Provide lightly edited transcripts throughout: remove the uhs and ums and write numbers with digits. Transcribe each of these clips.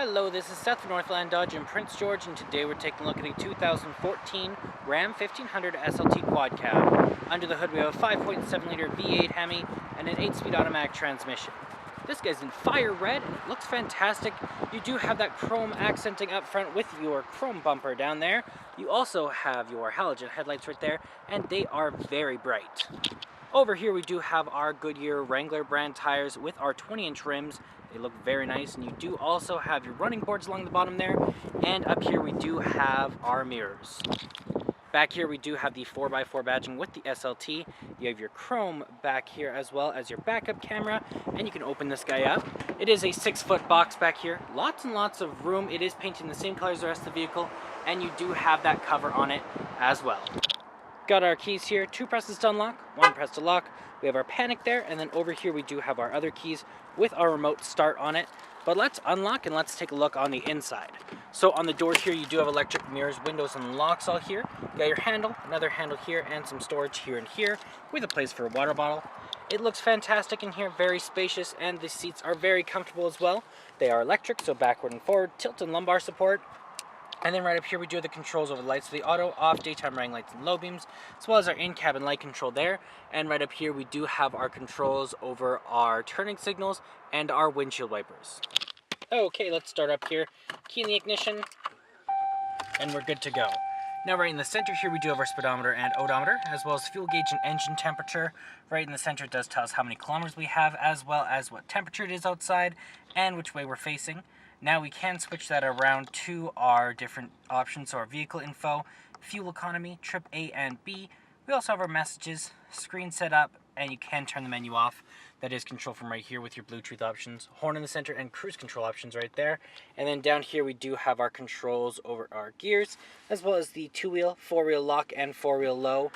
Hello, this is Seth from Northland Dodge in Prince George, and today we're taking a look at a 2014 Ram 1500 SLT quad cab. Under the hood we have a 5.7 liter V8 Hemi and an 8-speed automatic transmission. This guy's in fire red and it looks fantastic. You do have that chrome accenting up front with your chrome bumper down there. You also have your halogen headlights right there, and they are very bright. Over here we do have our Goodyear Wrangler brand tires with our 20-inch rims. They look very nice, and you do also have your running boards along the bottom there, and up here we do have our mirrors. Back here we do have the 4x4 badging with the SLT. You have your chrome back here as well as your backup camera, and you can open this guy up. It is a 6-foot box back here. Lots and lots of room. It is painted in the same color as the rest of the vehicle, and you do have that cover on it as well. Got our keys here, 2 presses to unlock, 1 press to lock. We have our panic there, and then over here we do have our other keys with our remote start on it. But let's unlock and let's take a look on the inside. So on the doors here you do have electric mirrors, windows, and locks all here. You got your handle, another handle here, and some storage here and here with a place for a water bottle. It looks fantastic in here, very spacious, and the seats are very comfortable as well. They are electric, so backward and forward, tilt and lumbar support. And then right up here we do have the controls over the lights, so the auto, off, daytime running lights, and low beams, as well as our in-cabin light control there. And right up here we do have our controls over our turning signals and our windshield wipers. Okay, let's start up here. Key in the ignition, and we're good to go. Now right in the center here we do have our speedometer and odometer, as well as fuel gauge and engine temperature. Right in the center it does tell us how many kilometers we have, as well as what temperature it is outside and which way we're facing. Now we can switch that around to our different options, so our vehicle info, fuel economy, trip A and B. We also have our messages, screen set up, and you can turn the menu off. That is control from right here with your Bluetooth options, horn in the center, and cruise control options right there. And then down here we do have our controls over our gears, as well as the 2-wheel, 4-wheel lock, and 4-wheel low.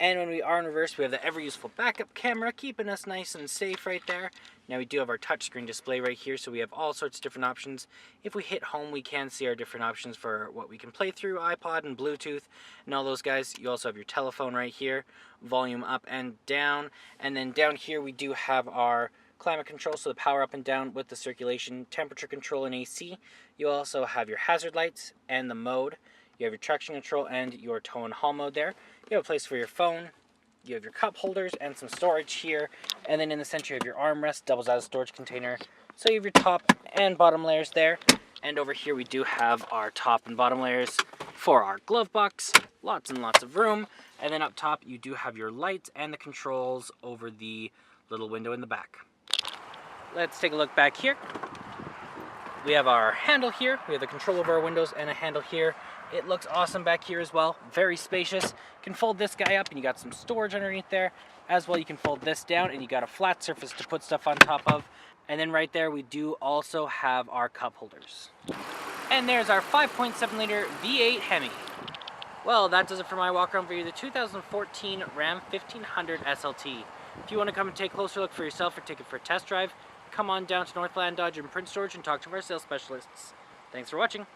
And when we are in reverse, we have the ever-useful backup camera, keeping us nice and safe right there. Now we do have our touchscreen display right here, so we have all sorts of different options. If we hit home, we can see our different options for what we can play through, iPod and Bluetooth and all those guys. You also have your telephone right here, volume up and down. And then down here we do have our climate control, so the power up and down with the circulation, temperature control, and AC. You also have your hazard lights and the mode. You have your traction control and your tow and haul mode there. You have a place for your phone. You have your cup holders and some storage here. And then in the center you have your armrest, doubles as a storage container. So you have your top and bottom layers there. And over here we do have our top and bottom layers for our glove box. Lots and lots of room. And then up top you do have your lights and the controls over the little window in the back. Let's take a look back here. We have our handle here. We have the control over our windows and a handle here. It looks awesome back here as well. Very spacious. You can fold this guy up and you got some storage underneath there. As well, you can fold this down and you got a flat surface to put stuff on top of. And then right there, we do also have our cup holders. And there's our 5.7 liter V8 Hemi. Well, that does it for my walk around video, the 2014 Ram 1500 SLT. If you want to come and take a closer look for yourself or take it for a test drive, come on down to Northland Dodge in Prince George and talk to our sales specialists. Thanks for watching.